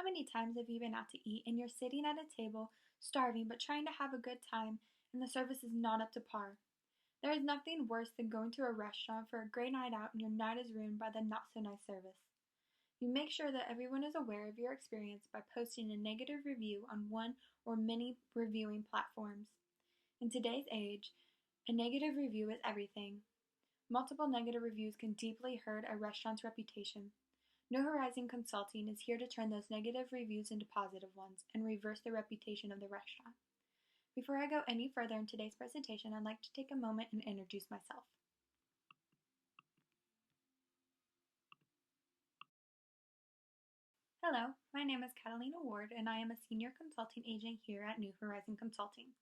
many times have you been out to eat and you're sitting at a table, starving but trying to have a good time, and the service is not up to par? There is nothing worse than going to a restaurant for a great night out and your night is ruined by the not so nice service. You make sure that everyone is aware of your experience by posting a negative review on one or many reviewing platforms. In today's age, a negative review is everything. Multiple negative reviews can deeply hurt a restaurant's reputation. New Horizon Consulting is here to turn those negative reviews into positive ones and reverse the reputation of the restaurant. Before I go any further in today's presentation, I'd like to take a moment and introduce myself. Hello, my name is Katalina Ward and I am a senior consulting agent here at New Horizon Consulting.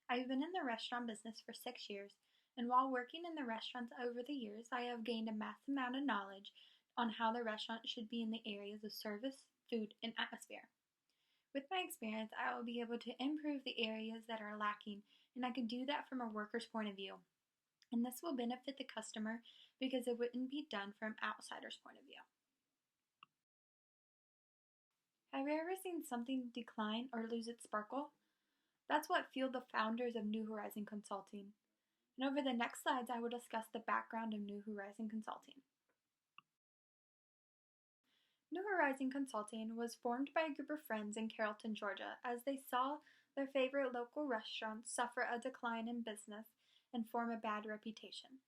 I've been in the restaurant business for 6 years, and while working in the restaurants over the years, I have gained a massive amount of knowledge on how the restaurant should be in the areas of service, food, and atmosphere. With my experience, I will be able to improve the areas that are lacking, and I can do that from a worker's point of view. And this will benefit the customer because it wouldn't be done from an outsider's point of view. Have you ever seen something decline or lose its sparkle? That's what fueled the founders of New Horizon Consulting. And over the next slides, I will discuss the background of New Horizon Consulting. New Horizon Consulting was formed by a group of friends in Carrollton, Georgia, as they saw their favorite local restaurants suffer a decline in business and form a bad reputation.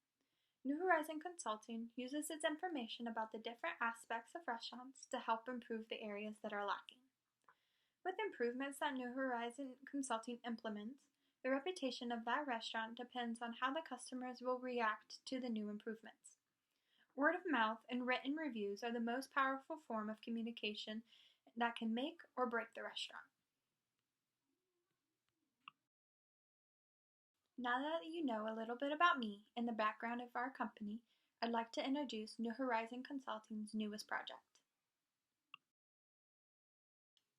New Horizon Consulting uses its information about the different aspects of restaurants to help improve the areas that are lacking. With improvements that New Horizon Consulting implements, the reputation of that restaurant depends on how the customers will react to the new improvements. Word of mouth and written reviews are the most powerful form of communication that can make or break the restaurant. Now that you know a little bit about me and the background of our company, I'd like to introduce New Horizon Consulting's newest project.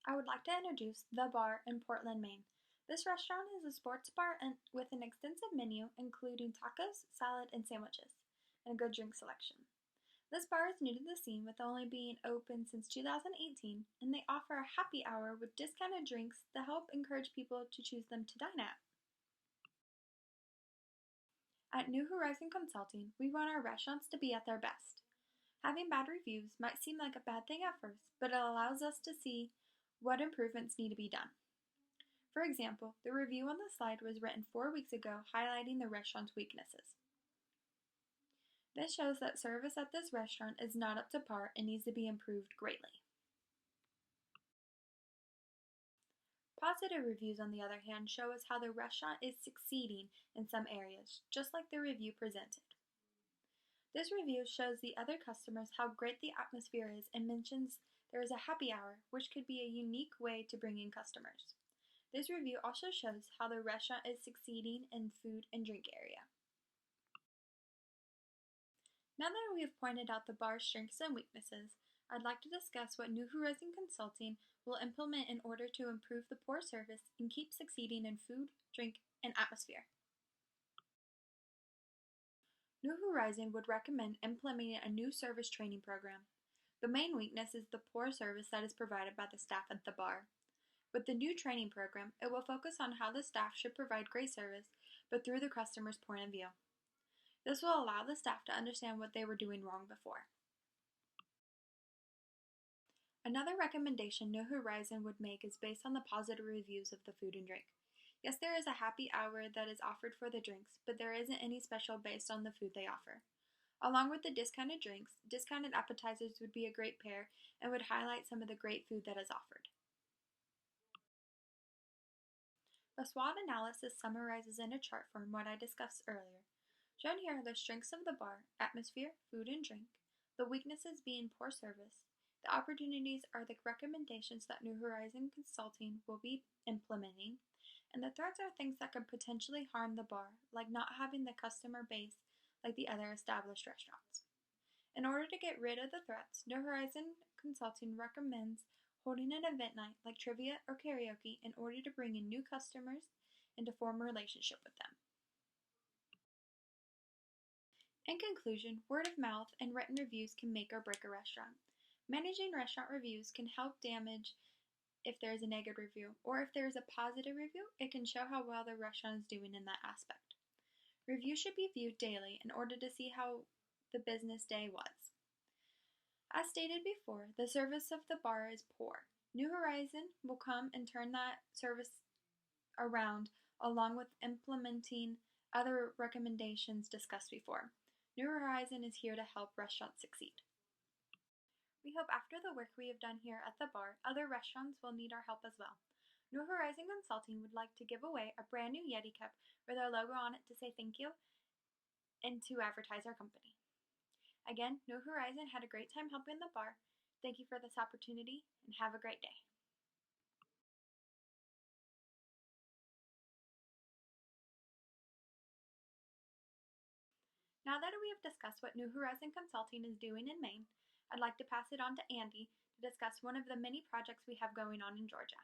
I would like to introduce The Bar in Portland, Maine. This restaurant is a sports bar with an extensive menu including tacos, salad, and sandwiches, and a good drink selection. This bar is new to the scene with only being open since 2018, and they offer a happy hour with discounted drinks that help encourage people to choose them to dine at. At New Horizon Consulting, we want our restaurants to be at their best. Having bad reviews might seem like a bad thing at first, but it allows us to see what improvements need to be done. For example, the review on the slide was written 4 weeks ago highlighting the restaurant's weaknesses. This shows that service at this restaurant is not up to par and needs to be improved greatly. Positive reviews, on the other hand, show us how the restaurant is succeeding in some areas, just like the review presented. This review shows the other customers how great the atmosphere is and mentions there is a happy hour, which could be a unique way to bring in customers. This review also shows how the restaurant is succeeding in food and drink area. Now that we have pointed out the bar's strengths and weaknesses, I'd like to discuss what New Horizon Consulting will implement in order to improve the poor service and keep succeeding in food, drink, and atmosphere. New Horizon would recommend implementing a new service training program. The main weakness is the poor service that is provided by the staff at the bar. With the new training program, it will focus on how the staff should provide great service, but through the customer's point of view. This will allow the staff to understand what they were doing wrong before. Another recommendation New Horizon would make is based on the positive reviews of the food and drink. Yes, there is a happy hour that is offered for the drinks, but there isn't any special based on the food they offer. Along with the discounted drinks, discounted appetizers would be a great pair and would highlight some of the great food that is offered. The SWOT analysis summarizes in a chart form what I discussed earlier. Shown here are the strengths of the bar, atmosphere, food and drink, the weaknesses being poor service. The opportunities are the recommendations that New Horizon Consulting will be implementing, and the threats are things that could potentially harm the bar, like not having the customer base like the other established restaurants. In order to get rid of the threats, New Horizon Consulting recommends holding an event night like trivia or karaoke in order to bring in new customers and to form a relationship with them. In conclusion, word of mouth and written reviews can make or break a restaurant. Managing restaurant reviews can help damage if there is a negative review, or if there is a positive review, it can show how well the restaurant is doing in that aspect. Reviews should be viewed daily in order to see how the business day was. As stated before, the service of the bar is poor. New Horizon will come and turn that service around along with implementing other recommendations discussed before. New Horizon is here to help restaurants succeed. We hope after the work we have done here at the bar, other restaurants will need our help as well. New Horizon Consulting would like to give away a brand new Yeti cup with our logo on it to say thank you and to advertise our company. Again, New Horizon had a great time helping the bar. Thank you for this opportunity and have a great day. Now that we have discussed what New Horizon Consulting is doing in Maine, I'd like to pass it on to Andy to discuss one of the many projects we have going on in Georgia.